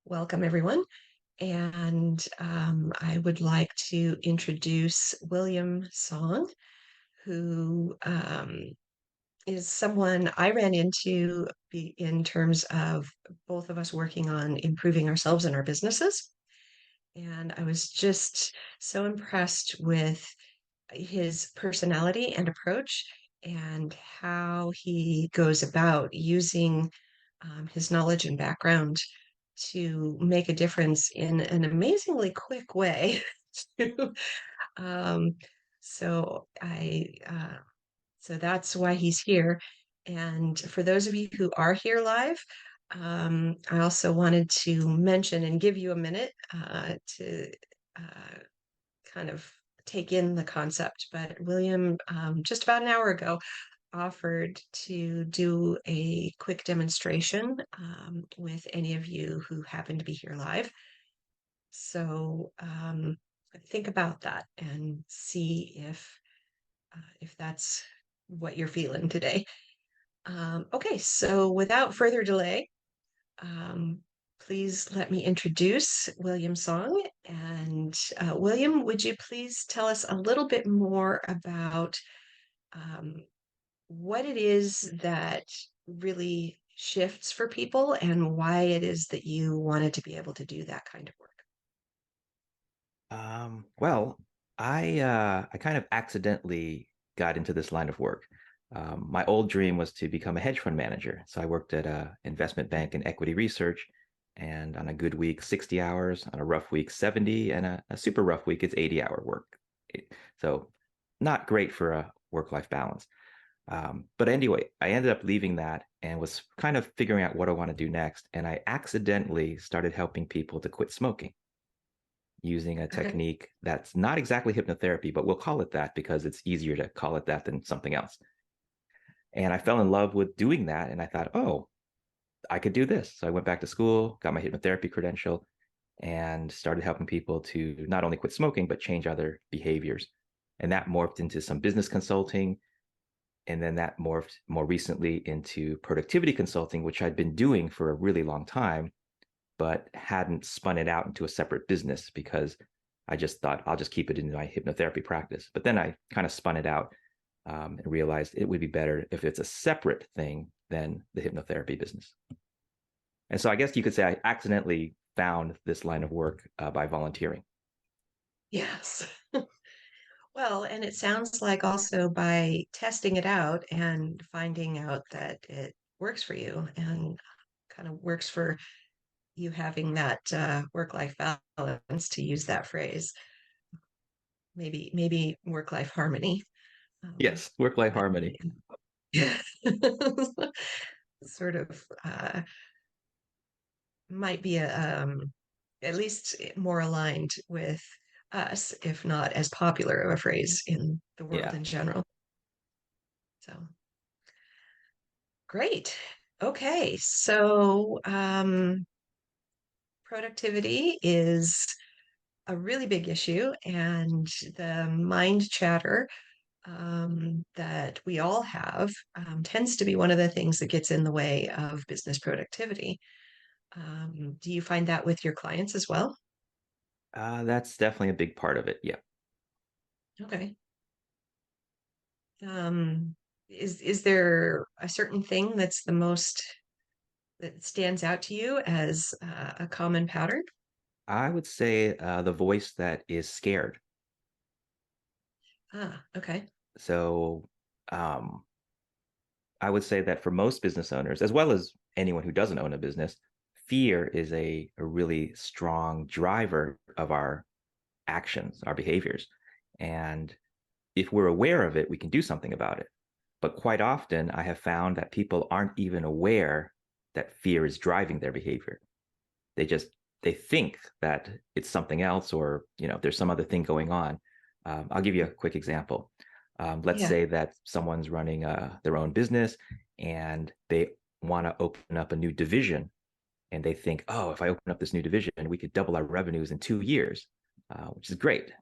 Welcome, everyone. And I would like to introduce William Song, who is someone I ran into in terms of both of us working on improving ourselves and our businesses. And I was just so impressed with his personality and approach and how he goes about using his knowledge and background to make a difference in an amazingly quick way. um, so I, so that's why he's here. And for those of you who are here live, I also wanted to mention and give you a minute to uh, kind of take in the concept. But William, just about an hour ago, offered to do a quick demonstration with any of you who happen to be here live. So think about that and see if that's what you're feeling today. Okay, so without further delay, um, please let me introduce William Song. And William, would you please tell us a little bit more about um, what it is that really shifts for people and why it is that you wanted to be able to do that kind of work? Well, I kind of accidentally got into this line of work. My old dream was to become a hedge fund manager. So I worked at a investment bank in equity research, and on a good week, 60 hours, on a rough week, 70, and a super rough week, it's 80-hour work. So not great for a work-life balance. But anyway, I ended up leaving that and was kind of figuring out what I want to do next. And I accidentally started helping people to quit smoking using a Okay. technique that's not exactly hypnotherapy, but we'll call it that because it's easier to call it that than something else. And I fell in love with doing that. And I thought, oh, I could do this. So I went back to school, got my hypnotherapy credential, and started helping people to not only quit smoking, but change other behaviors. And that morphed into some business consulting. And then that morphed more recently into productivity consulting, which I'd been doing for a really long time but hadn't spun it out into a separate business because I just thought I'll just keep it in my hypnotherapy practice. But then I kind of spun it out and realized it would be better if it's a separate thing than the hypnotherapy business. And so I guess you could say I accidentally found this line of work by volunteering. Yes. Well, and it sounds like also by testing it out and finding out that it works for you and kind of works for you having that work-life balance, to use that phrase, maybe work-life harmony. Um, Yes, work life but harmony. yeah. Sort of might be at least more aligned with us, if not as popular of a phrase in the world Yeah. in general. So great. Okay, so productivity is a really big issue, and the mind chatter that we all have tends to be one of the things that gets in the way of business productivity. Do you find that with your clients as well? That's definitely a big part of it. Yeah. Okay. Um, is there a certain thing that's the most that stands out to you as a common pattern? I would say the voice that is scared. Ah, okay. So um, I would say that for most business owners, as well as anyone who doesn't own a business, fear is a really strong driver of our actions, our behaviors. And if we're aware of it, we can do something about it. But quite often, I have found that people aren't even aware that fear is driving their behavior. They just they think that it's something else, or there's some other thing going on. I'll give you a quick example. Let's Yeah. say that someone's running their own business and they want to open up a new division, and they think, oh, if I open up this new division, we could double our revenues in 2 years, which is great.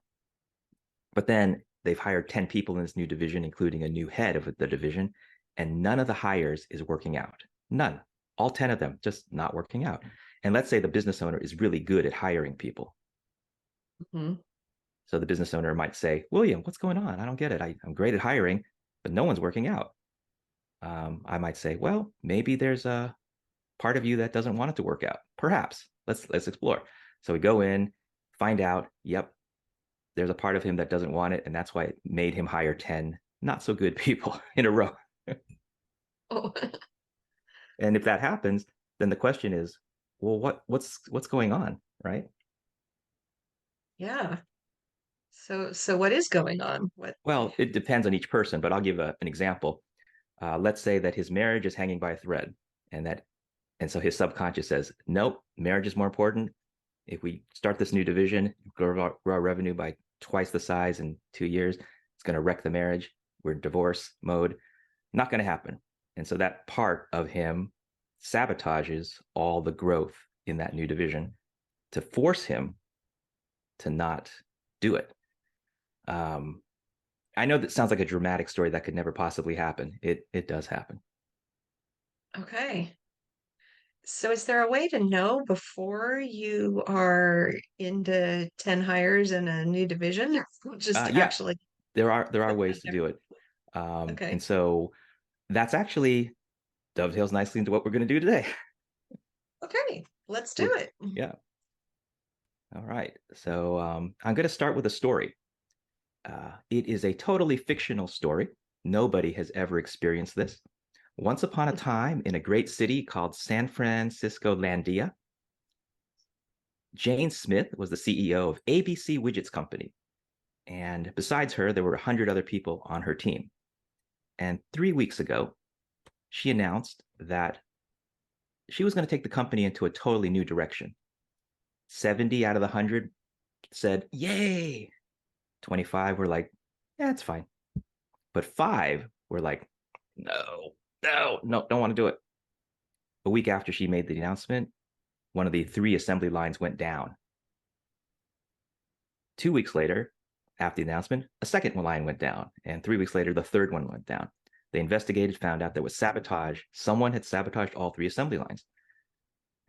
But then they've hired 10 people in this new division, including a new head of the division, and none of the hires is working out. None. all 10 of them just not working out. And let's say the business owner is really good at hiring people. Mhm. So the business owner might say, William, what's going on? I don't get it. I'm great at hiring, but no one's working out. I might say, well, maybe there's a part of you that doesn't want it to work out. Perhaps. Let's explore. So we go in, find out, yep, there's a part of him that doesn't want it, and that's why it made him hire 10 not so good people in a row. Oh, And if that happens, then the question is, well, what's going on, right? yeah. So what is going on? What? Well, it depends on each person, but I'll give an example. Let's say that his marriage is hanging by a thread, and so his subconscious says, nope, marriage is more important. If we start this new division, grow our revenue by twice the size in 2 years, it's going to wreck the marriage. We're in divorce mode. Not going to happen. And so that part of him sabotages all the growth in that new division to force him to not do it. Um, I know that sounds like a dramatic story that could never possibly happen. It does happen. Okay. So is there a way to know before you are into 10 hires in a new division? Just Yeah, actually there are put that ways to there. do it, Okay. and so that's actually dovetails nicely into what we're going to do today. Okay. Let's do We're it. Yeah. All right. So I'm going to start with a story. It is a totally fictional story. Nobody has ever experienced this. Once upon a time, in a great city called San Francisco Landia, Jane Smith was the CEO of ABC Widgets Company. And besides her, there were 100 other people on her team. And 3 weeks ago, she announced that she was going to take the company into a totally new direction. 70 out of the 100 said, yay. 25 were like, yeah, it's fine. But five were like, no, no, no, don't want to do it. A week after she made the announcement, one of the 3 assembly lines went down. 2 weeks later, after the announcement, a second line went down. And 3 weeks later, the third one went down. They investigated, found out there was sabotage. Someone had sabotaged all 3 assembly lines.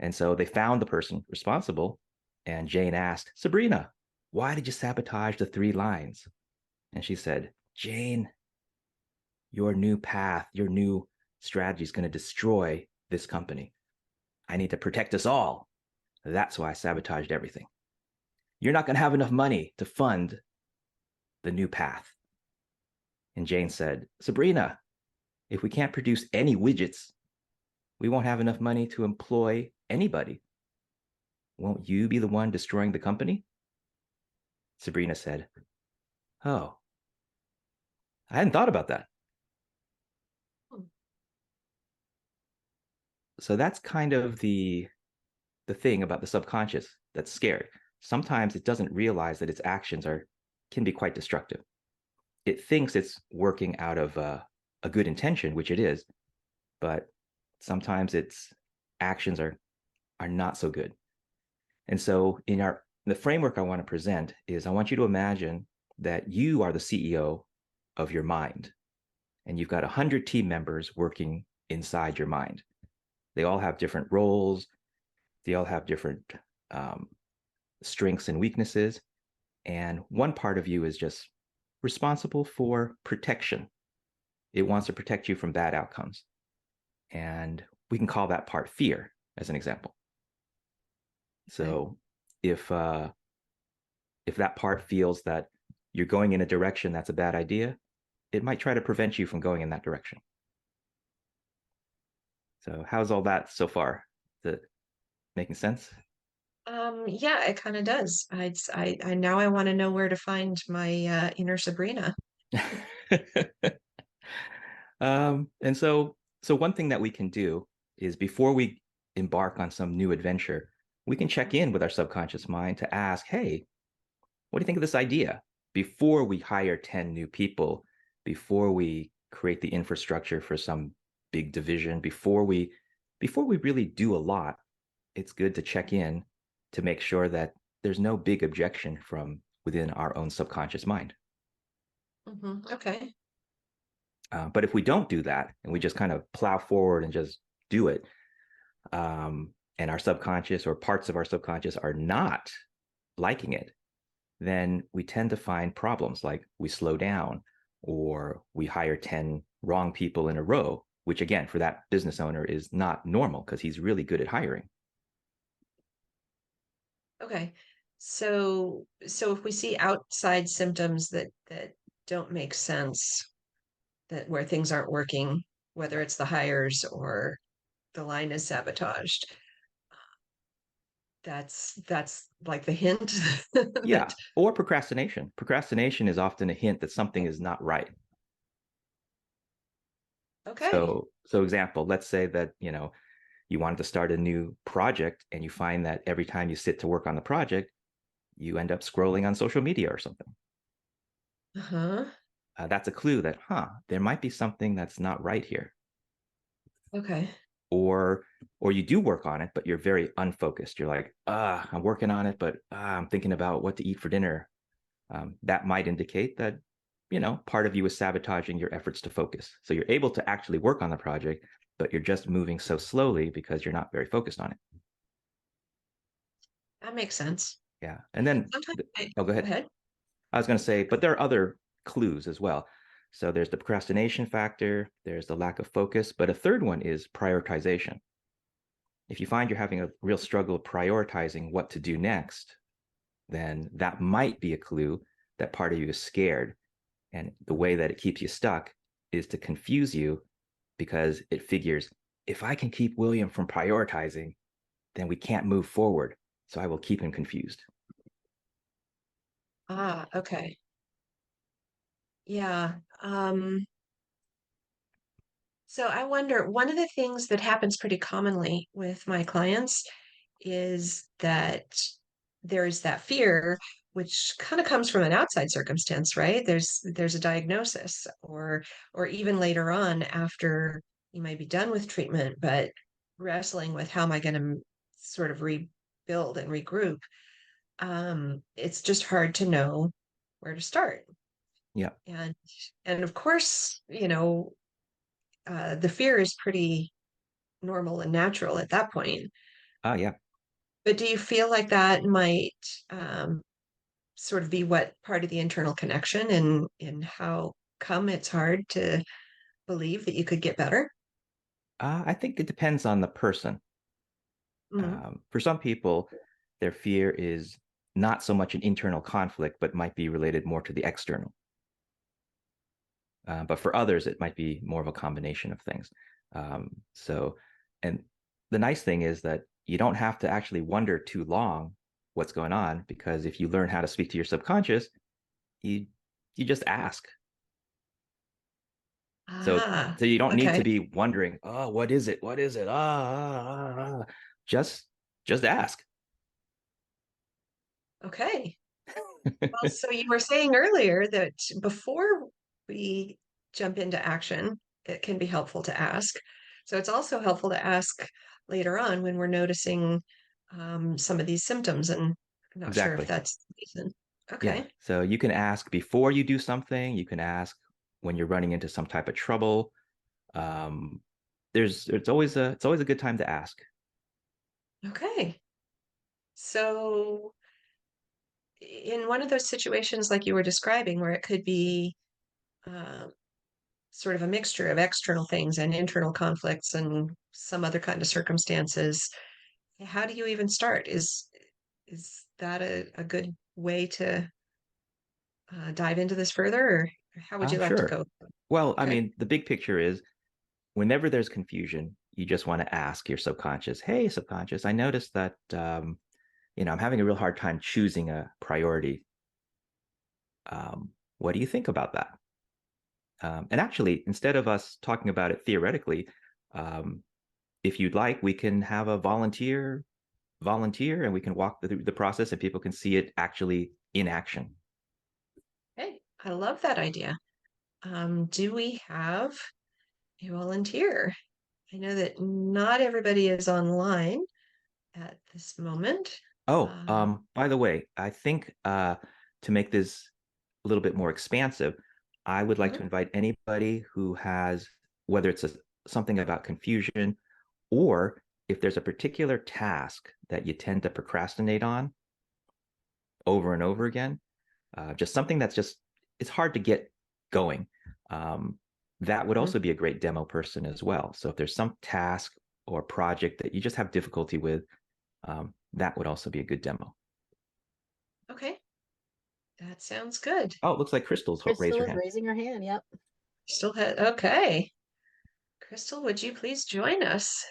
And so they found the person responsible. And Jane asked, Sabrina, why did you sabotage the 3 lines? And she said, Jane, your new path, your new strategy is going to destroy this company. I need to protect us all. That's why I sabotaged everything. You're not going to have enough money to fund the new path. And Jane said, Sabrina, if we can't produce any widgets, we won't have enough money to employ anybody. Won't you be the one destroying the company? Sabrina said, oh, I hadn't thought about that. So that's kind of the thing about the subconscious that's scary. Sometimes it doesn't realize that its actions can be quite destructive. It thinks it's working out of a good intention, which it is, but sometimes its actions are not so good. And so in the framework I want to present is I want you to imagine that you are the CEO of your mind, and you've got 100 team members working inside your mind. They all have different roles. They all have different um, strengths and weaknesses. And one part of you is just responsible for protection. It wants to protect you from bad outcomes. And we can call that part fear, as an example. Okay. So if that part feels that you're going in a direction that's a bad idea, it might try to prevent you from going in that direction. So how's all that so far? Is it making sense? Yeah, it kind of does. I now I want to know where to find my inner Sabrina. And so one thing that we can do is before we embark on some new adventure, we can check in with our subconscious mind to ask, hey, what do you think of this idea? Before we hire 10 new people, before we create the infrastructure for some big division, before we really do a lot, it's good to check in to make sure that there's no big objection from within our own subconscious mind. Okay. But if we don't do that and we just kind of plow forward and just do it, and our subconscious or parts of our subconscious are not liking it, then we tend to find problems like we slow down or we hire 10 wrong people in a row, which again, for that business owner is not normal because he's really good at hiring. Okay. So if we see outside symptoms that don't make sense, that where things aren't working, whether it's the hires or the line is sabotaged, that's like the hint Yeah. that Or procrastination. Procrastination is often a hint that something is not right. okay. So example, let's say that, you wanted to start a new project and you find that every time you sit to work on the project, you end up scrolling on social media or something. Uh-huh. That's a clue that, there might be something that's not right here. Okay. Or or you do work on it, but you're very unfocused. You're like, I'm working on it, but I'm thinking about what to eat for dinner. That might indicate that, part of you is sabotaging your efforts to focus. So you're able to actually work on the project, but you're just moving so slowly because you're not very focused on it. That makes sense. Yeah. And then, Sometimes oh, go go ahead. ahead. I was going to say, but there are other clues as well. So there's the procrastination factor, there's the lack of focus, but a third one is prioritization. If you find you're having a real struggle prioritizing what to do next, then that might be a clue that part of you is scared. And the way that it keeps you stuck is to confuse you because it figures if I can keep William from prioritizing, then we can't move forward. So I will keep him confused. Ah, okay. Yeah. So I wonder, one of the things that happens pretty commonly with my clients is that there's that fear, which kind of comes from an outside circumstance, right? There's a diagnosis, or even later on after you might be done with treatment, but wrestling with how am I going to sort of rebuild and regroup. It's just hard to know where to start. Yeah. And and of course, the fear is pretty normal and natural at that point. Oh, yeah. But do you feel like that might um, sort of be what part of the internal connection and how come it's hard to believe that you could get better? I think it depends on the person. Mhm. For some people, their fear is not so much an internal conflict, but might be related more to the external. But for others, it might be more of a combination of things. So, and the nice thing is that you don't have to actually wonder too long what's going on because if you learn how to speak to your subconscious, you you just ask. So Ah, so you don't need to okay. be wondering, oh, what is it? What is it? Just just ask. Okay. Well, so you were saying earlier that before we jump into action, it can be helpful to ask. So it's also helpful to ask later on when we're noticing some of these symptoms, and I'm not sure if Exactly. that's the reason. Yeah. Okay. So you can ask before you do something. You can ask when you're running into some type of trouble. Um, it's always a good time to ask. Okay. So in one of those situations like you were describing, where it could be uh, sort of a mixture of external things and internal conflicts and some other kind of circumstances, how do you even start? Is that a good way to dive into this further, or how would you like to Sure. go? Well, I Okay. mean, the big picture is whenever there's confusion, you just want to ask your subconscious, "Hey, subconscious, I noticed that I'm having a real hard time choosing a priority. What do you think about that?" And actually, instead of us talking about it theoretically, um, if you'd like, we can have a volunteer, and we can walk through the process, and people can see it actually in action. Hey, I love that idea. Do we have a volunteer? I know that not everybody is online at this moment. Oh, Um, by the way, I think to make this a little bit more expansive, I would like to mhm. invite anybody who has, whether it's something about confusion or if there's a particular task that you tend to procrastinate on over and over again, just something that's just, it's hard to get going. That would Mhm. also be a great demo person as well. So if there's some task or project that you just have difficulty with, that would also be a good demo. Okay, that sounds good. Oh, it looks like Crystal's raised Crystal her is hand. raising her hand. Yep. Okay. Crystal, would you please join us?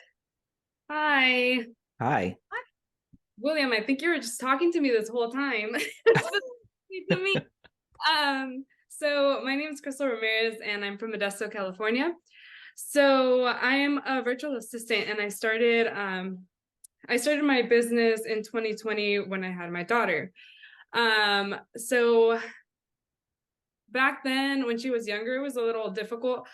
Hi, Hi. William. I think you were just talking to me this whole time. Specifically to me. So my name is Crystal Ramirez, and I'm from Modesto, California. So I am a virtual assistant, and I started my business in 2020 when I had my daughter. So back then, when she was younger, it was a little difficult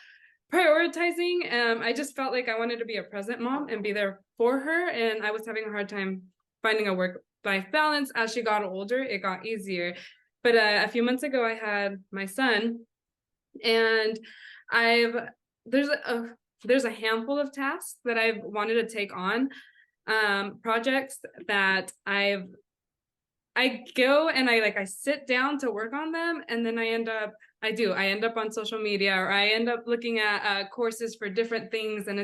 prioritizing. I just felt like I wanted to be a present mom and be there for her, and I was having a hard time finding a work-life balance. As she got older, it got easier. But a few months ago, I had my son, and I've there's a handful of tasks that I've wanted to take on, projects that I go and I sit down to work on them, and then I end up on social media, or I end up looking at courses for different things. And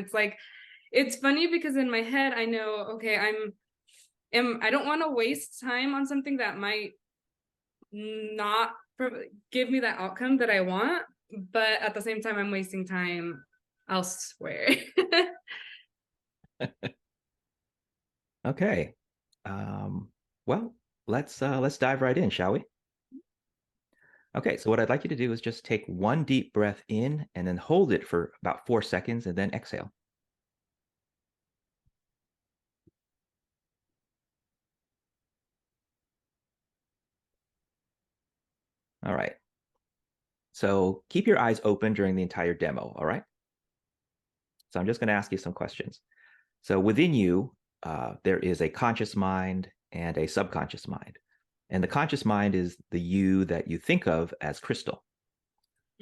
it's funny because in my head I know, okay, I don't want to waste time on something that might not give me that outcome that I want, but at the same time I'm wasting time elsewhere. Okay. Well, let's dive right in, shall we? Okay, so what I'd like you to do is just take one deep breath in and then hold it for about 4 seconds and then exhale. All right. So keep your eyes open during the entire demo, all right? So I'm just going to ask you some questions. So within you, there is a conscious mind and a subconscious mind. And the conscious mind is the you that you think of as Crystal.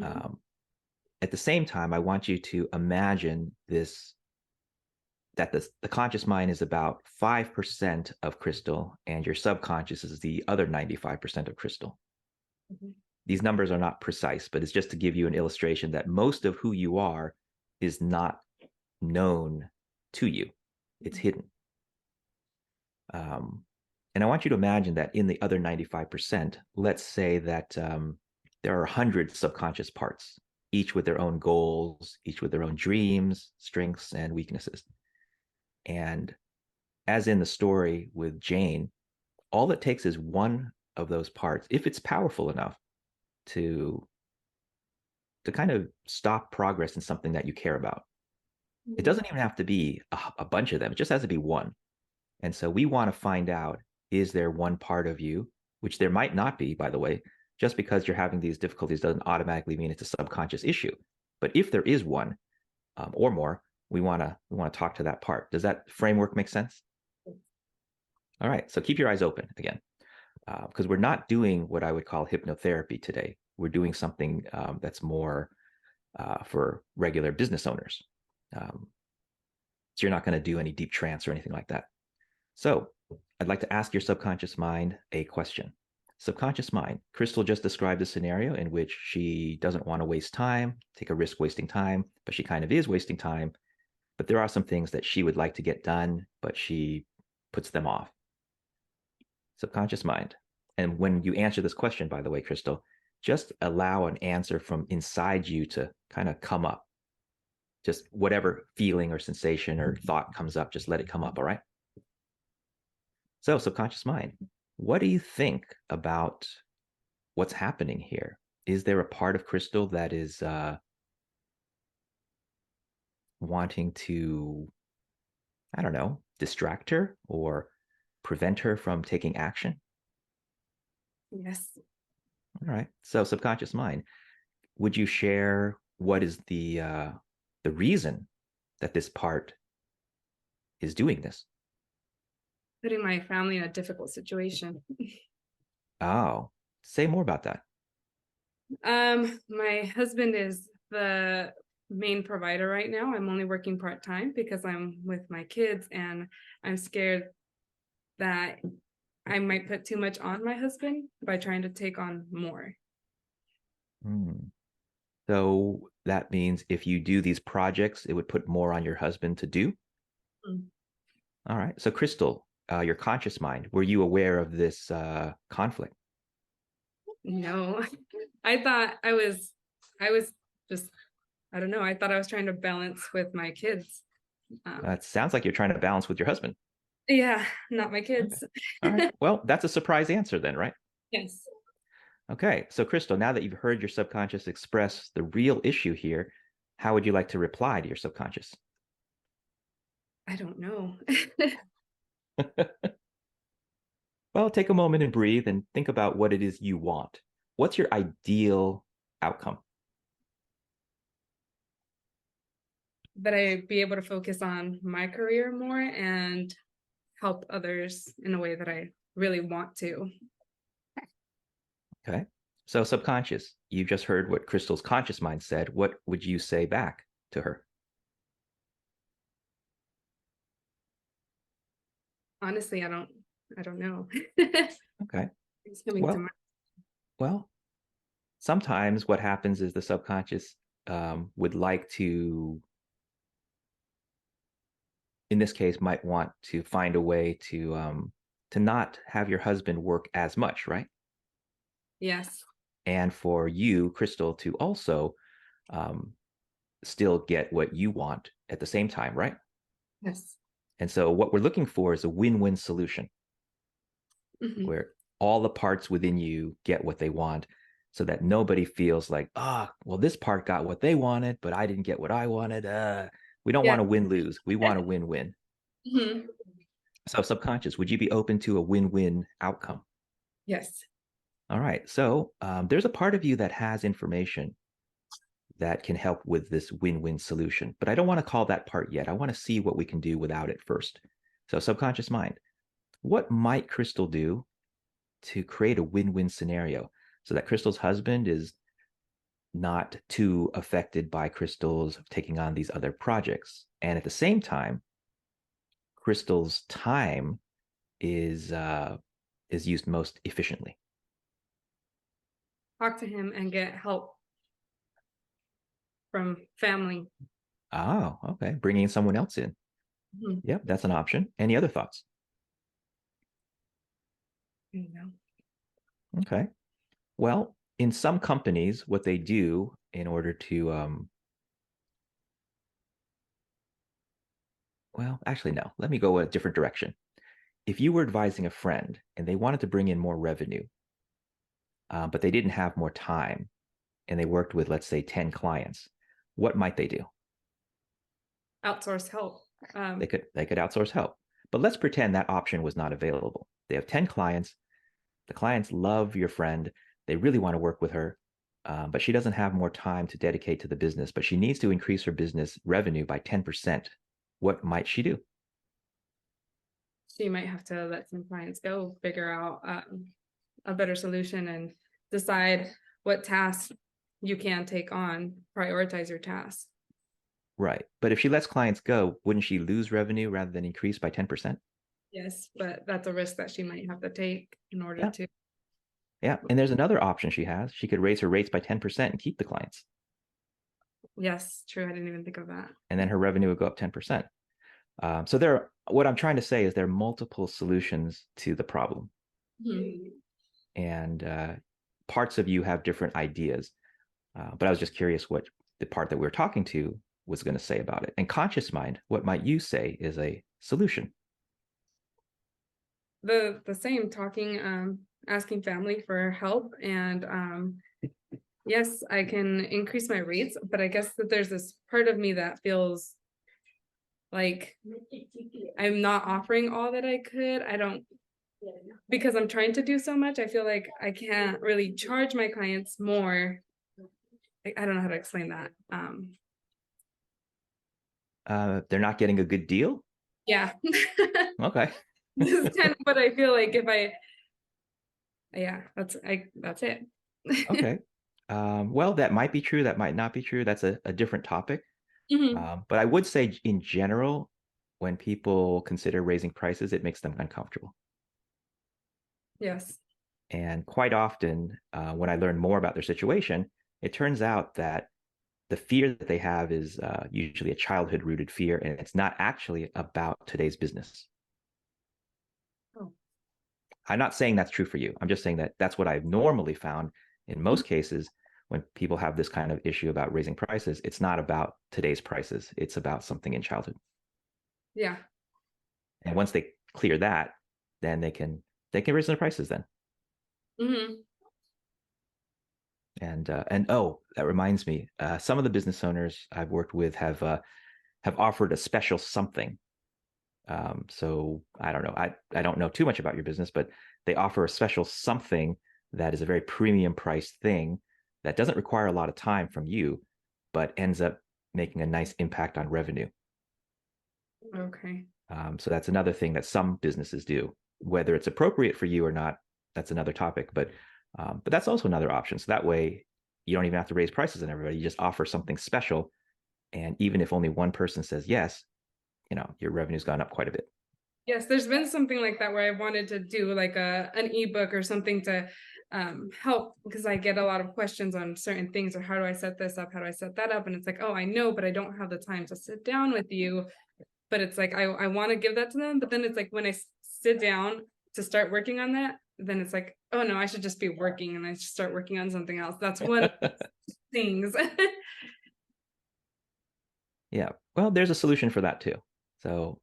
Mhm. At the same time, I want you to imagine that the conscious mind is about 5% of Crystal, and your subconscious is the other 95% of Crystal. Mhm. These numbers are not precise, but it's just to give you an illustration that most of who you are is not known to you. It's hidden. And I want you to imagine that in the other 95%, let's say that there are 100 subconscious parts, each with their own goals, each with their own dreams, strengths, and weaknesses. And as in the story with Jane, all it takes is one of those parts, if it's powerful enough, to kind of stop progress in something that you care about. It doesn't even have to be a bunch of them. It just has to be one. And so we want to find out, is there one part of you, which there might not be, by the way, just because you're having these difficulties doesn't automatically mean it's a subconscious issue. But if there is one or more, we want to talk to that part. Does that framework make sense? All right, so keep your eyes open again, because we're not doing what I would call hypnotherapy today. We're doing something that's more for regular business owners. So you're not going to do any deep trance or anything like that. So I'd like to ask your subconscious mind a question. Subconscious mind, Crystal just described a scenario in which she doesn't want to waste time, take a risk wasting time, but she kind of is wasting time. But there are some things that she would like to get done, but she puts them off. Subconscious mind. And when you answer this question, by the way, Crystal, just allow an answer from inside you to kind of come up. Just whatever feeling or sensation or thought comes up, just let it come up, all right? So, subconscious mind, what do you think about what's happening here? Is there a part of Crystal that is wanting to, I don't know, distract her or prevent her from taking action? Yes. All right. So, subconscious mind, would you share what is the reason that this part is doing this? Putting my family in a difficult situation. Oh, say more about that. My husband is the main provider right now. I'm only working part-time because I'm with my kids, and I'm scared that I might put too much on my husband by trying to take on more. So that means if you do these projects, it would put more on your husband to do. All right. So Crystal, your conscious mind, were you aware of this conflict? No, I thought I was just, I don't know. I thought I was trying to balance with my kids. It sounds like you're trying to balance with your husband. Yeah, not my kids. All right. Well, that's a surprise answer then, right? Yes. Okay. So Crystal, now that you've heard your subconscious express the real issue here, how would you like to reply to your subconscious? I don't know. Well, take a moment and breathe and think about what it is you want. What's your ideal outcome? That I be able to focus on my career more and help others in a way that I really want to. Okay. So subconscious, you just heard what Crystal's conscious mind said. What would you say back to her? Honestly, I don't know. Okay. It's coming to mind. Well, sometimes what happens is the subconscious would like to, in this case, might want to find a way to not have your husband work as much, right? Yes. And for you, Crystal, to also still get what you want at the same time, right? Yes. And so what we're looking for is a win-win solution where all the parts within you get what they want, so that nobody feels like, well, this part got what they wanted, but I didn't get what I wanted. We don't want to win-lose. We want a win-win. So subconscious, would you be open to a win-win outcome? Yes. All right. So there's a part of you that has information that can help with this win-win solution, but I don't want to call that part yet. I want to see what we can do without it first. So subconscious mind, what might Crystal do to create a win-win scenario so that Crystal's husband is not too affected by Crystal's taking on these other projects, and at the same time, Crystal's time is used most efficiently? Talk to him and get help from family. Oh, okay. Bringing someone else in. Yep, that's an option. Any other thoughts? No. Okay. Well, in some companies, what they do in order to, well, actually, no, let me go a different direction. If you were advising a friend and they wanted to bring in more revenue, but they didn't have more time and they worked with, let's say, 10 clients, what might they do? Outsource help. They could outsource help. But let's pretend that option was not available. They have 10 clients. The clients love your friend. They really want to work with her, but she doesn't have more time to dedicate to the business, but she needs to increase her business revenue by 10%. What might she do? She might have to let some clients go, figure out a better solution, and decide what tasks you can take on, prioritize your tasks. Right. But if she lets clients go, wouldn't she lose revenue rather than increase by 10%? Yes, but that's a risk that she might have to take in order to. Yeah. And there's another option she has. She could raise her rates by 10% and keep the clients. Yes, true. I didn't even think of that. And then her revenue would go up 10%. So what I'm trying to say is there are multiple solutions to the problem. And parts of you have different ideas. But I was just curious what the part that we were talking to was going to say about it. And conscious mind, what might you say is a solution? The same, talking, asking family for help, and yes, I can increase my rates, but I guess that there's this part of me that feels like I'm not offering all that I could. I don't, because I'm trying to do so much, I feel like I can't really charge my clients more. I don't know how to explain that. They're not getting a good deal? Yeah. Okay. This is kind of what I feel like if I, yeah, that's it. Okay. Well, that might be true. That might not be true. That's a different topic. Hmm. But I would say, in general, when people consider raising prices, it makes them uncomfortable. Yes. And quite often, when I learn more about their situation, it turns out that the fear that they have is usually a childhood rooted fear, and it's not actually about today's business. Oh. I'm not saying that's true for you. I'm just saying that that's what I've normally found in most cases when people have this kind of issue about raising prices. It's not about today's prices, it's about something in childhood. Yeah. And once they clear that, then they can raise their prices then. Hmm. And oh, that reminds me, some of the business owners I've worked with have offered a special something. So I don't know. I don't know too much about your business, but they offer a special something that is a very premium priced thing that doesn't require a lot of time from you, but ends up making a nice impact on revenue. Okay. So that's another thing that some businesses do. Whether it's appropriate for you or not, that's another topic. But that's also another option. So that way, you don't even have to raise prices on everybody. You just offer something special, and even if only one person says yes, your revenue's gone up quite a bit. Yes, there's been something like that where I wanted to do like an ebook or something to help, because I get a lot of questions on certain things, or how do I set this up? How do I set that up? And it's like, oh, I know, but I don't have the time to sit down with you. But it's like, I want to give that to them. But then it's like when I sit down to start working on that, then it's like, oh no, I should just be working and I should start working on something else. That's one of the things. Yeah. Well, there's a solution for that too. So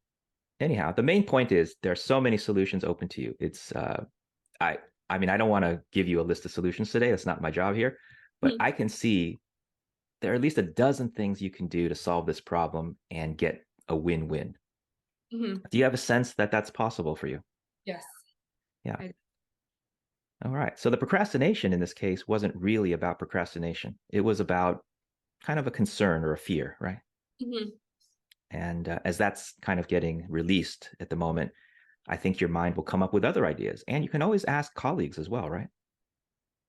anyhow, the main point is there are so many solutions open to you. I I mean, I don't want to give you a list of solutions today. That's not my job here, but I can see there are at least a dozen things you can do to solve this problem and get a win-win. Mhm. Do you have a sense that that's possible for you? Yes. Yeah. I, All right. So the procrastination in this case wasn't really about procrastination. It was about kind of a concern or a fear, right? mhm. And as that's kind of getting released at the moment, I think your mind will come up with other ideas. And you can always ask colleagues as well, right?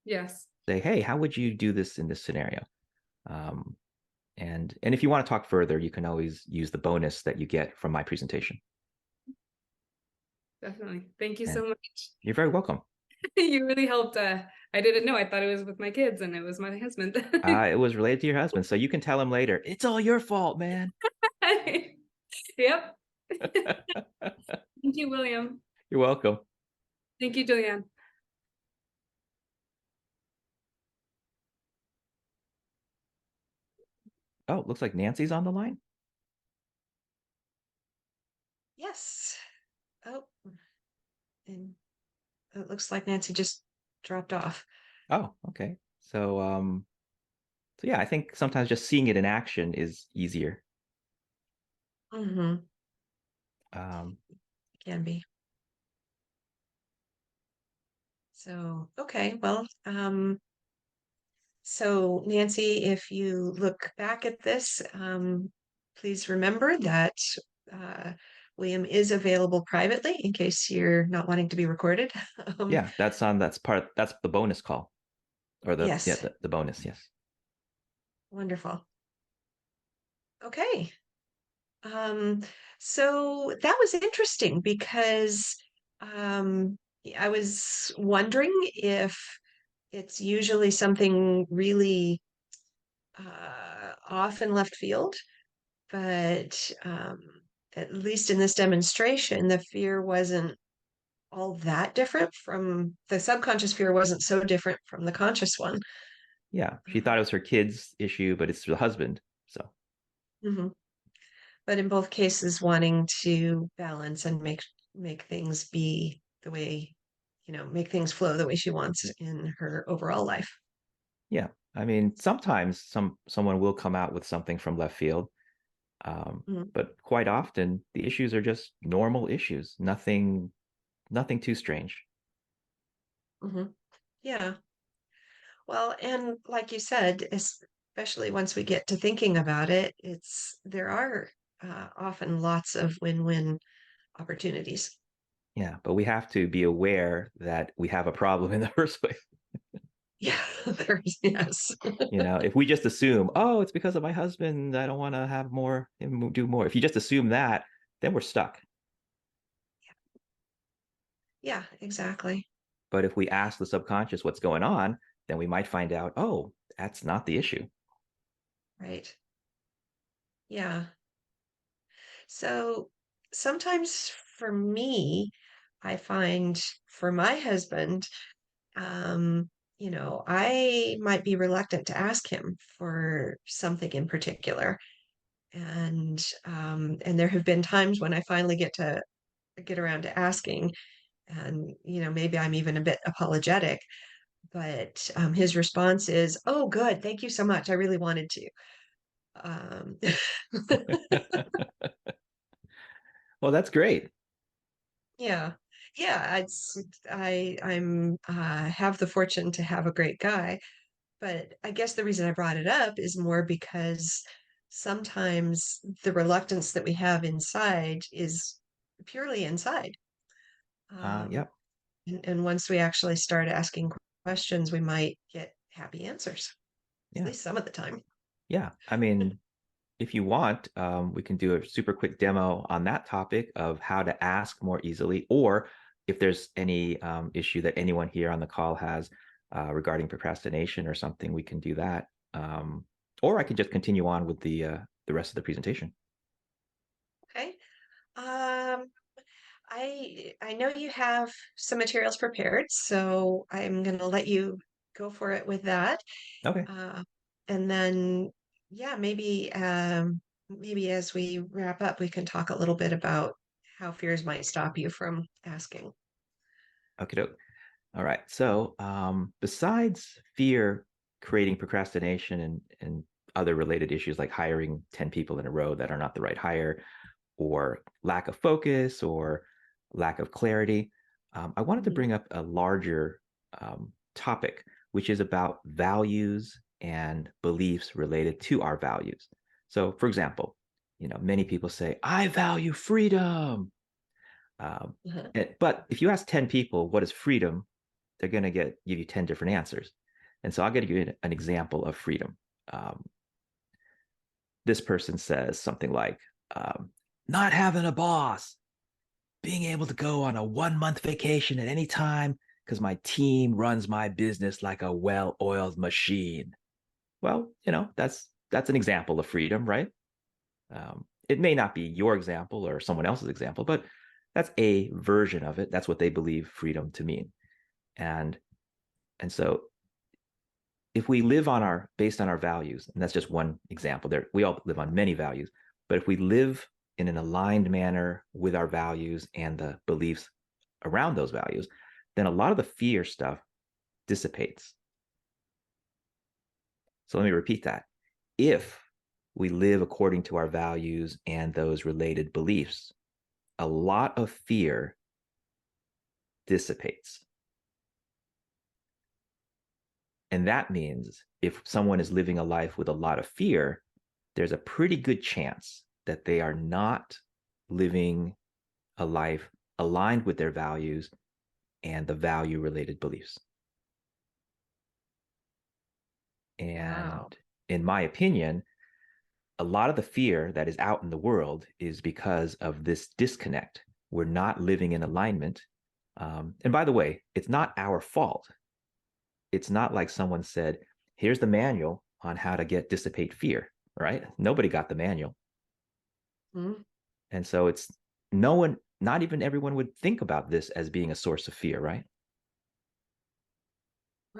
Yes. Say, hey, how would you do this in this scenario? Um, and if you want to talk further, you can always use the bonus that you get from my presentation. Definitely. Thank you And so much. you're very welcome. You really helped. I didn't know. I thought it was with my kids and it was my husband. It was related to your husband, so you can tell him later, it's all your fault, man. Yep. Thank you, William. You're welcome. Thank you, Julie-ann. Oh, looks like Nancy's on the line. Yes. Oh, and it looks like Nancy just dropped off. Oh, okay. So yeah, I think sometimes just seeing it in action is easier. Mm-hmm. Um, Can be. So, okay, well, so Nancy, if you look back at this, please remember that uh, William is available privately in case you're not wanting to be recorded. Um, yeah, that's the bonus call, or yes, the bonus. Yes. wonderful. Okay. Um, so that was interesting because I was wondering if it's usually something really off in left field, but at least in this demonstration, the fear wasn't all that different from the subconscious fear wasn't so different from the conscious one. Yeah, she thought it was her kid's issue, but it's the husband. So Mhm. But in both cases, wanting to balance and make things be the way, make things flow the way she wants in her overall life. yeah, I mean, sometimes someone will come out with something from left field, Mhm. but quite often the issues are just normal issues. Nothing too strange. Mhm. Yeah. Well, and like you said, especially once we get to thinking about it, there are often lots of win-win opportunities. Yeah, but we have to be aware that we have a problem in the first place. Yeah, yes. If we just assume, oh, it's because of my husband, I don't want to have more and do more. If you just assume that, then we're stuck. Yeah, exactly. But if we ask the subconscious what's going on, then we might find out, oh, that's not the issue. Right. Yeah. So sometimes for me, I find for my husband, um, I might be reluctant to ask him for something in particular. And there have been times when I finally get around to asking, and maybe I'm even a bit apologetic, but his response is, "Oh, good, thank you so much. I really wanted to." Um, Well, that's great. yeah, yeah. I'm have the fortune to have a great guy, but I guess the reason I brought it up is more because sometimes the reluctance that we have inside is purely inside. Um, Yep. and once we actually start asking questions, we might get happy answers, at Yeah. least some of the time. Yeah. I mean, if you want, we can do a super quick demo on that topic of how to ask more easily, or if there's any issue that anyone here on the call has regarding procrastination or something, we can do that. Or I can just continue on with the rest of the presentation. Okay. Um, I know you have some materials prepared, so I'm going to let you go for it with that. Okay. Uh, and then, yeah, maybe as we wrap up, we can talk a little bit about how fears might stop you from asking. Okay. All right. So besides fear creating procrastination and other related issues like hiring 10 people in a row that are not the right hire, or lack of focus, or lack of clarity, I wanted to Mhm. bring up a larger topic, which is about values and beliefs related to our values. So, for example, many people say, I value freedom. Um, Uh-huh. but if you ask 10 people, what is freedom? They're going to give you 10 different answers. And so I'll give you an example of freedom. Um, this person says something like, um, not having a boss, being able to go on a 1 month vacation at any time because my team runs my business like a well-oiled machine. Well, that's an example of freedom, right? It may not be your example or someone else's example, but that's a version of it. That's what they believe freedom to mean. And so if we live based on our values, and that's just one example, we all live on many values, but if we live in an aligned manner with our values and the beliefs around those values, then a lot of the fear stuff dissipates. So let me repeat that. If we live according to our values and those related beliefs, a lot of fear dissipates. And that means if someone is living a life with a lot of fear, there's a pretty good chance that they are not living a life aligned with their values and the value related beliefs. And Wow. in my opinion, a lot of the fear that is out in the world is because of this disconnect. We're not living in alignment. And by the way, it's not our fault. It's not like someone said, here's the manual on how to dissipate fear, right? Nobody got the manual. Mhm. And so it's no one, not even everyone would think about this as being a source of fear, right?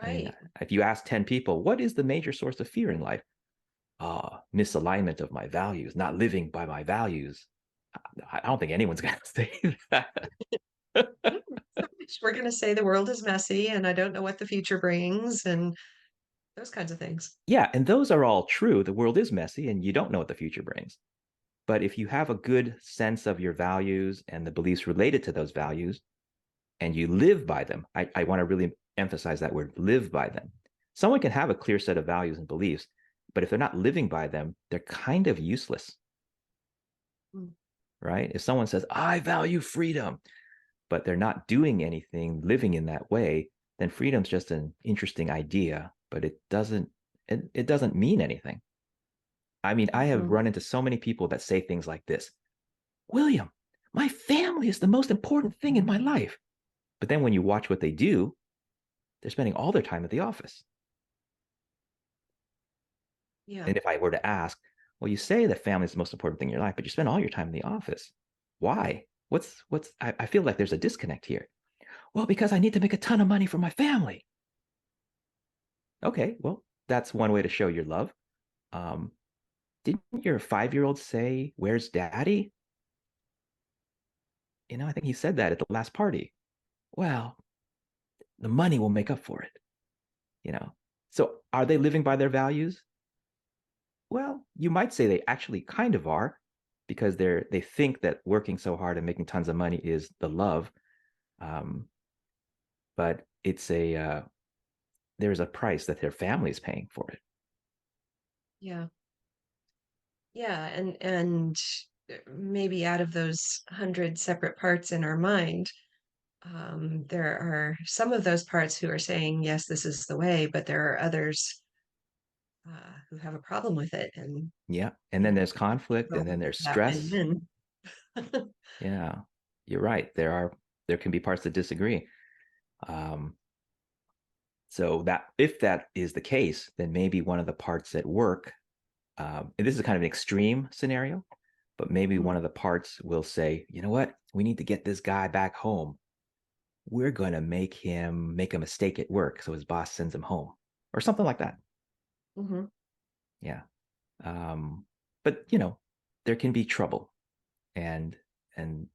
I mean, Right. if you ask 10 people, what is the major source of fear in life? Misalignment of my values, not living by my values. I don't think anyone's going to say that. We're going to say the world is messy and I don't know what the future brings and those kinds of things. Yeah, and those are all true. The world is messy and you don't know what the future brings. But if you have a good sense of your values and the beliefs related to those values, and you live by them, I want to really emphasize that word, live by them. Someone can have a clear set of values and beliefs, but if they're not living by them, they're kind of useless, Mm. right? If someone says, I value freedom, but they're not doing anything living in that way, then freedom's just an interesting idea, but it doesn't mean anything. I mean, I have run into so many people that say things like this: William, my family is the most important thing in my life. But then when you watch what they do, they're spending all their time at the office. Yeah. And if I were to ask, well, you say that family is the most important thing in your life, but you spend all your time in the office. Why? I feel like there's a disconnect here. Well, because I need to make a ton of money for my family. Okay, well, that's one way to show your love. Didn't your 5-year-old say, "Where's daddy?" I think he said that at the last party. Well, the money will make up for it. So are they living by their values? Well, you might say they actually kind of are, because they think that working so hard and making tons of money is the love. But there's a price that their family is paying for it. Yeah. Yeah. And maybe out of those 100 separate parts in our mind, there are some of those parts who are saying, yes, this is the way, but there are others who have a problem with it. And, Yeah. And then there's conflict, and then there's that stress. win-win. Yeah, you're right. There can be parts that disagree. So that if that is the case, then maybe one of the parts at work, and this is kind of an extreme scenario, but maybe one of the parts will say, you know what, we need to get this guy back home. We're going to make him make a mistake at work, so his boss sends him home, or something like that. Mm-hmm. Yeah. But there can be trouble, and and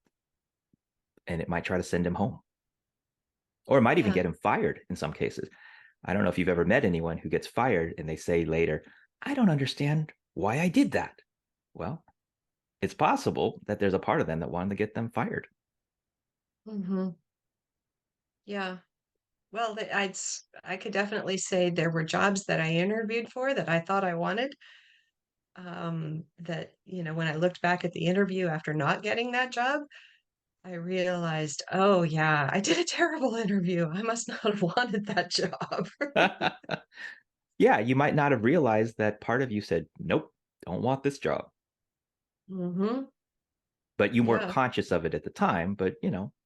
it might try to send him home, or it might even Yeah. get him fired in some cases. I don't know if you've ever met anyone who gets fired and they say later, I don't understand why I did that. Well, it's possible that there's a part of them that wanted to get them fired. Mm-hmm. Yeah. Well, I could definitely say there were jobs that I interviewed for that I thought I wanted. That, when I looked back at the interview after not getting that job, I realized, oh yeah, I did a terrible interview. I must not have wanted that job. Yeah, you might not have realized that part of you said, nope, don't want this job. Mm-hmm. But you weren't Yeah. conscious of it at the time. But,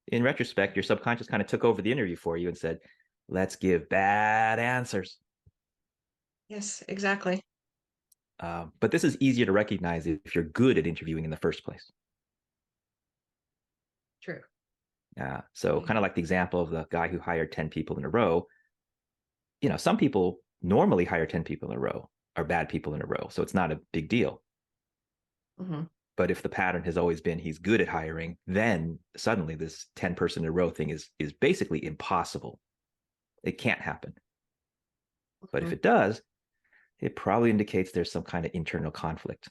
in retrospect, your subconscious kind of took over the interview for you and said, let's give bad answers. Yes, exactly. But this is easier to recognize if you're good at interviewing in the first place. True. So Yeah. kind of like the example of the guy who hired 10 people in a row. Some people normally hire 10 people in a row, or bad people in a row. So it's not a big deal. Mm-hmm. But if the pattern has always been he's good at hiring, then suddenly this 10 person in a row thing is basically impossible. It can't happen. But if Mm-hmm. it does, it probably indicates there's some kind of internal conflict.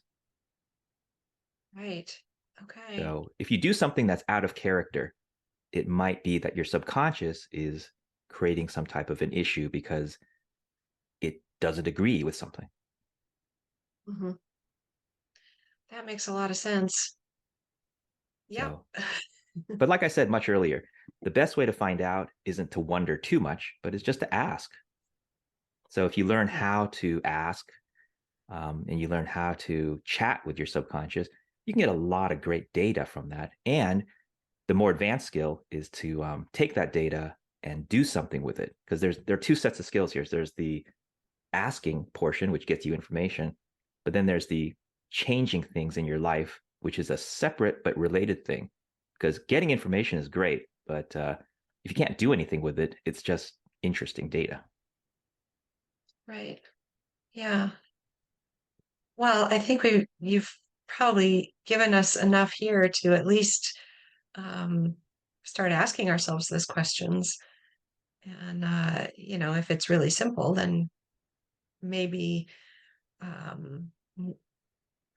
Right. Okay. So if you do something that's out of character, it might be that your subconscious is creating some type of an issue because it doesn't agree with something. Mm-hmm. That makes a lot of sense. Yep. So, but like I said much earlier, the best way to find out isn't to wonder too much, but it's just to ask. So if you learn Yeah. how to ask, and you learn how to chat with your subconscious, you can get a lot of great data from that. And the more advanced skill is to take that data and do something with it, because there are two sets of skills here. So there's the asking portion, which gets you information, but then there's the changing things in your life, which is a separate but related thing. Because getting information is great, but if you can't do anything with it, it's just interesting data. Right. Yeah. Well, I think you've probably given us enough here to at least um, start asking ourselves those questions. And if it's really simple, then maybe um,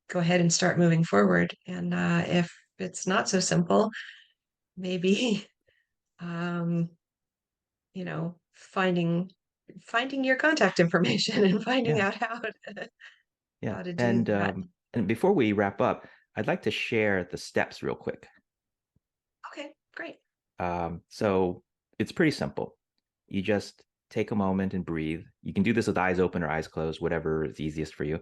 go ahead and start moving forward. And if it's not so simple, maybe um, finding your contact information and finding Yeah, out how to yeah. do that. And before we wrap up, I'd like to share the steps real quick. Okay, great. So it's pretty simple. you just take a moment and breathe. You can do this with eyes open or eyes closed, whatever is easiest for you.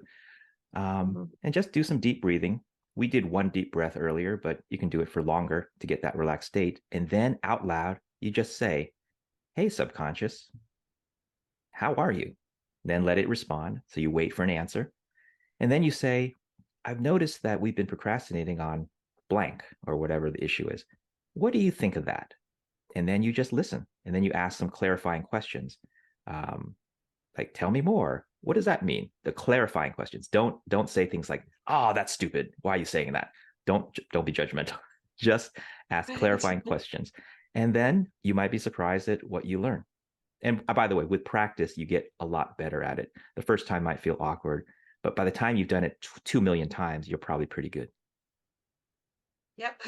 And just do some deep breathing. We did one deep breath earlier, but you can do it for longer to get that relaxed state. And then out loud, you just say, "Hey, subconscious, how are you?" Then let it respond. So you wait for an answer. And then you say, "I've noticed that we've been procrastinating on blank or whatever the issue is. What do you think of that?" And then you just listen. And then you ask some clarifying questions. Like, "Tell me more. What does that mean?" The clarifying questions. Don't say things like, "Oh, that's stupid. Why are you saying that?" Don't be judgmental. Just ask Right. clarifying questions. And then you might be surprised at what you learn. And by the way, with practice, you get a lot better at it. The first time might feel awkward, but by the time you've done it 2 million times, you're probably pretty good. Yep.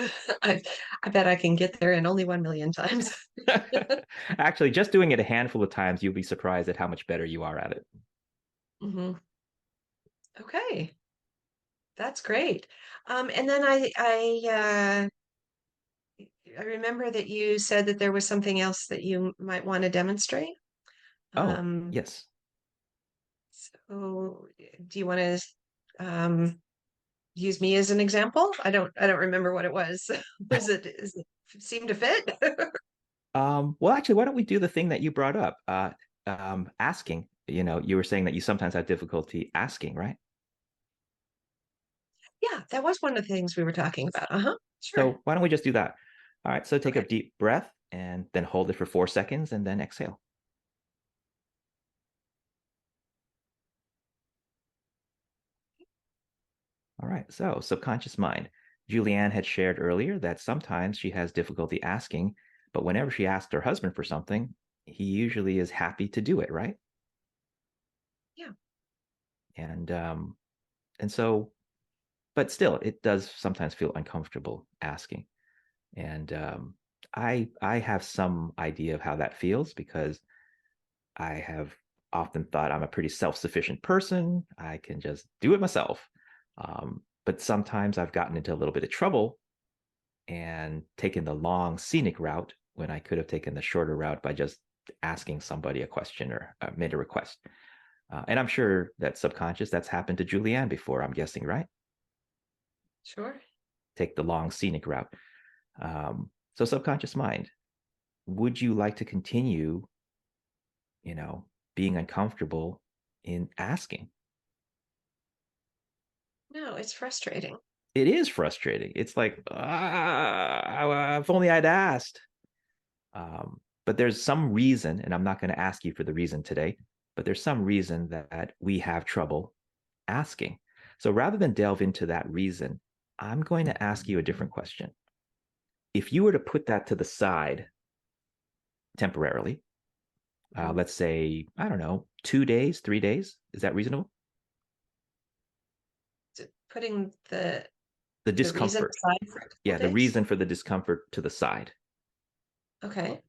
I, I bet I can get there in only 1 million times. Actually, just doing it a handful of times, you'll be surprised at how much better you are at it. Hmm. Okay, that's great. And then I remember that you said that there was something else that you might want to demonstrate. Oh, Um, yes. so do you want to use me as an example? I don't remember what it was. Is it seem to fit? Well, actually, why don't we do the thing that you brought up? Asking. You were saying that you sometimes have difficulty asking, right? Yeah, that was one of the things we were talking about. Uh-huh. Sure. So why don't we just do that? All right. So take a Okay. deep breath and then hold it for 4 seconds and then exhale. All right. So subconscious mind. Julie-ann had shared earlier that sometimes she has difficulty asking, but whenever she asks her husband for something, he usually is happy to do it, right? Yeah. And um, and so, but still, it does sometimes feel uncomfortable asking. And I have some idea of how that feels because I have often thought I'm a pretty self-sufficient person. I can just do it myself. But sometimes I've gotten into a little bit of trouble and taken the long scenic route when I could have taken the shorter route by just asking somebody a question or made a request. And I'm sure that subconscious that's happened to Julie-ann before, I'm guessing, right? Sure. Take the long scenic route. So subconscious mind, would you like to continue, you know, being uncomfortable in asking? No, it's frustrating. It is frustrating. It's like, if only I'd asked. But there's some reason, and I'm not going to ask you for the reason today, but there's some reason that we have trouble asking. So rather than delve into that reason, I'm going to ask you a different question. If you were to put that to the side temporarily, Mhm. let's say, I don't know, 2 days, 3 days, is that reasonable? Putting The the reason discomfort. aside for a couple Yeah, the days. reason for the discomfort to the side. Okay,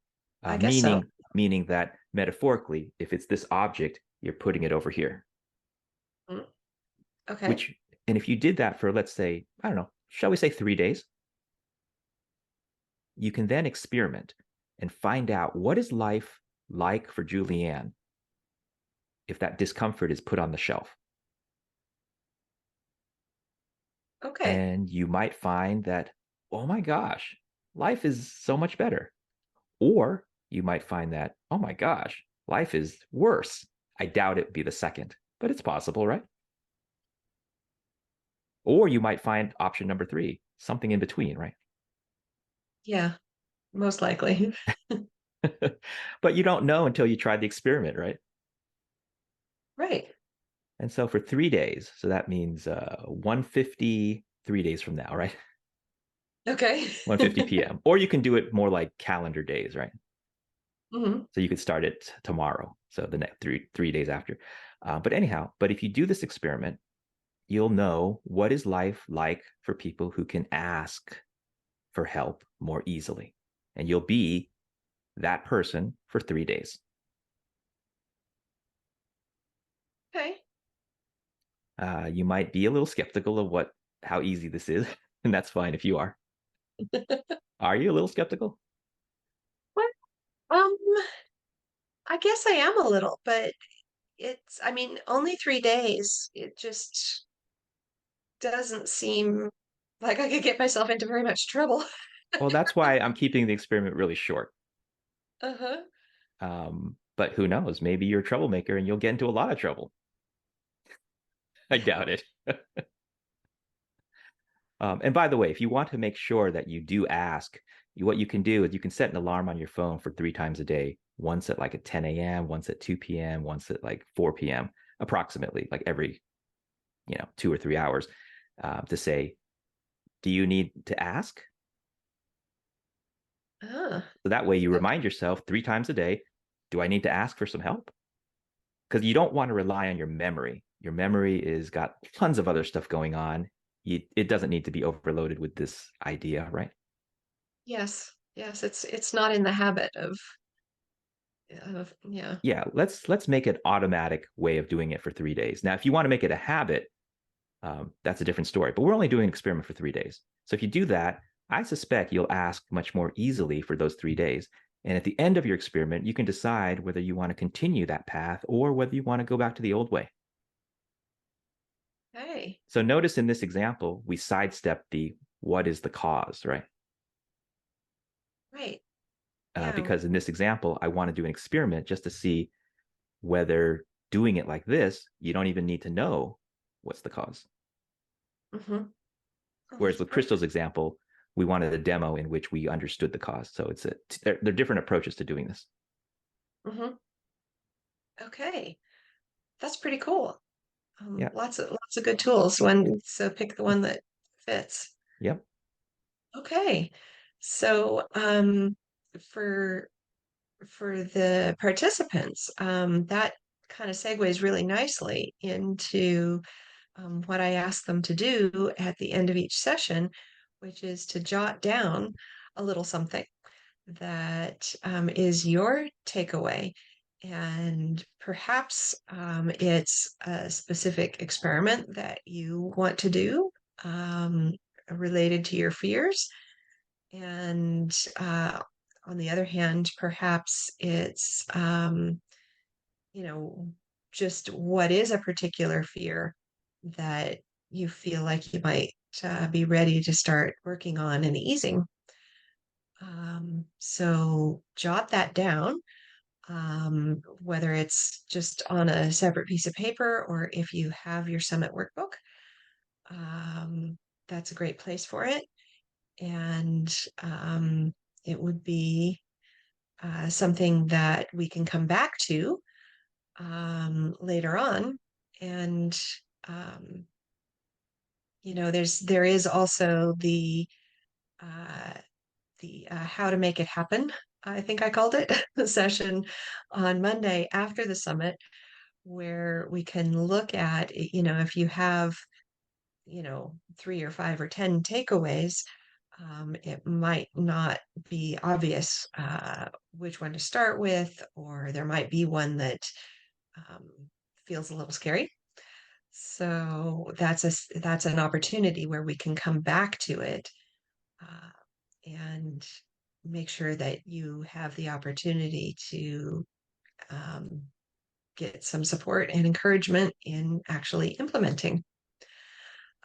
I uh, guess so. meaning meaning that metaphorically, if it's this object, you're putting it over here. Mm, okay. Which, and if you did that for, let's say, I don't know, shall we say 3 days, you can then experiment and find out what is life like for Julie-ann if that discomfort is put on the shelf. Okay. And you might find that, oh my gosh, life is so much better. Or you might find that, oh my gosh, life is worse. I doubt it would be the second, but it's possible, right? Or you might find option number three, something in between, right? Yeah, most likely. But you don't know until you try the experiment, right? Right. And so for 3 days, so that means 1:50 3 days from now, right? Okay. 1:50 p.m. Or you can do it more like calendar days, right? Hmm. So you could start it tomorrow, so the next three days after. But anyhow, but if you do this experiment, you'll know what is life like for people who can ask for help more easily, and you'll be that person for 3 days. Okay. You might be a little skeptical of how easy this is, and that's fine if you are. Are you a little skeptical? What? Um, I guess I am a little, but I mean, only 3 days. It just doesn't seem like I could get myself into very much trouble. Well, that's why I'm keeping the experiment really short. Uh-huh. But who knows? Maybe you're a troublemaker and you'll get into a lot of trouble. I doubt Yeah. it. And by the way, if you want to make sure that you do ask, what you can do is you can set an alarm on your phone for 3 times a day. Once at like at 10 a.m., once at 2 p.m., once at like 4 p.m., approximately, like every 2 or 3 hours, to say, do you need to ask? Ah, So that way you okay. remind yourself 3 times a day, do I need to ask for some help? Because you don't want to rely on your memory. Your memory is got tons of other stuff going on. It doesn't need to be overloaded with this idea, right? Yes. Yes, it's not in the habit of yeah. Yeah, let's make an automatic way of doing it for 3 days. Now, if you want to make it a habit, that's a different story. But we're only doing an experiment for 3 days. So if you do that, I suspect you'll ask much more easily for those 3 days. And at the end of your experiment, you can decide whether you want to continue that path or whether you want to go back to the old way. Hey. So notice in this example, we sidestep the what is the cause, right? Right. Yeah. Because in this example, I want to do an experiment just to see whether doing it like this, you don't even need to know what's the cause. Mm-hmm. Oh, Whereas that's with perfect. Crystal's example, we wanted a demo in which we understood the cause. So they're different approaches to doing this. Mm-hmm. Okay. That's pretty cool. Yeah. Lots of good tools. So pick the one that fits. Yep. Okay. So for the participants, that kind of segues really nicely into what I ask them to do at the end of each session, which is to jot down a little something that is your takeaway. And perhaps it's a specific experiment that you want to do um, related to your fears. And on the other hand, perhaps it's, you know, just what is a particular fear that you feel like you might be ready to start working on and easing. So jot that down, whether it's just on a separate piece of paper or if you have your summit workbook, um, that's a great place for it. And it would be something that we can come back to later on. And um, there is also uh, the how to make it happen. I think I called it the session on Monday after the summit, where we can look at, if you have, 3 or 5 or 10 takeaways, it might not be obvious which one to start with, or there might be one that um, feels a little scary. So that's an opportunity where we can come back to it uh, and make sure that you have the opportunity to um, get some support and encouragement in actually implementing.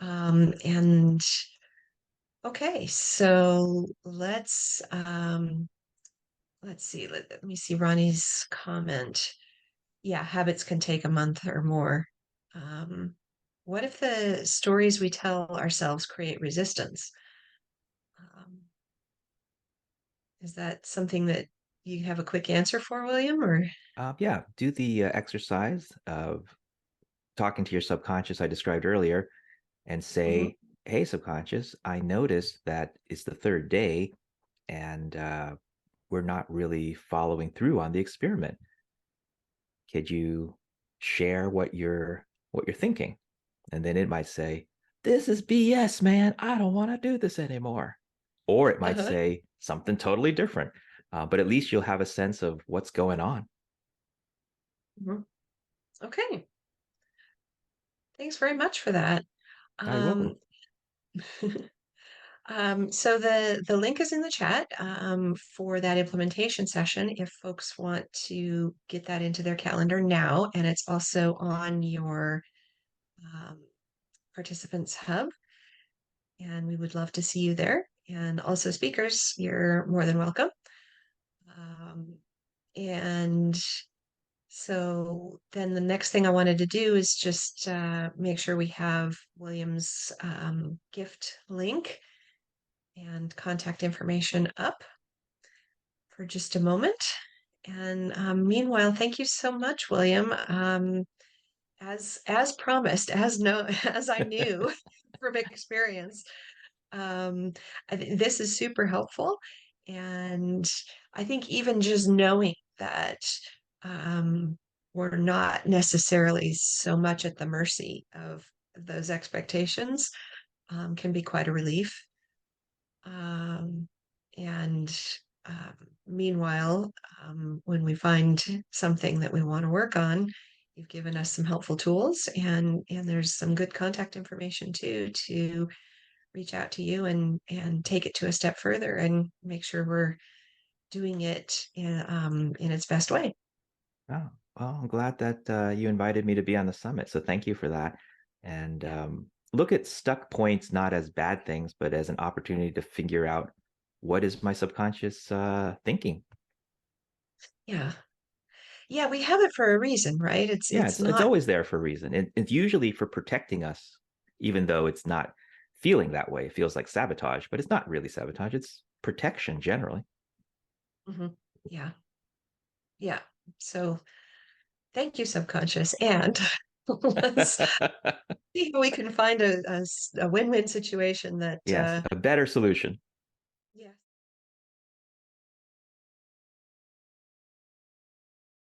And okay, so let's see. Let me see Ronnie's comment. Yeah, habits can take a month or more. Um, what if the stories we tell ourselves create resistance? Um, is that something that you have a quick answer for, William? Or Yeah. Do the exercise of talking to your subconscious I described earlier and Mhm. say, hey, subconscious, I noticed that it's the third day and we're not really following through on the experiment. Could you share what you're thinking? And then it might say, this is BS, man. I don't want to do this anymore. Or it might Uh-huh. say something totally different. But at least you'll have a sense of what's going on. Mhm. Okay. Thanks very much for that. You're welcome. Um, So the link is in the chat for that implementation session if folks want to get that into their calendar now, and it's also on your um, participants hub, and we would love to see you there. And also speakers, you're more than welcome. And so then the next thing I wanted to do is just make sure we have William's gift link and contact information up for just a moment. And meanwhile, thank you so much, William. As promised, as I knew from experience, this is super helpful. And I think even just knowing that we're not necessarily so much at the mercy of those expectations can be quite a relief. And um, meanwhile, when we find something that we want to work on, you've given us some helpful tools, and there's some good contact information too to reach out to you and take it to a step further and make sure we're doing it in its best way. Oh, well, I'm glad that you invited me to be on the summit. So thank you for that. And look at stuck points not as bad things, but as an opportunity to figure out what is my subconscious thinking. Yeah. Yeah, we have it for a reason, right? Yeah, It's it's not. always there for a reason. It's usually for protecting us, even though it's not feeling that way. It feels like sabotage, but it's not really sabotage. It's protection generally. Mhm. Yeah. Yeah. So thank you, subconscious. And let's see if we can find a win-win situation that Yes, a better solution.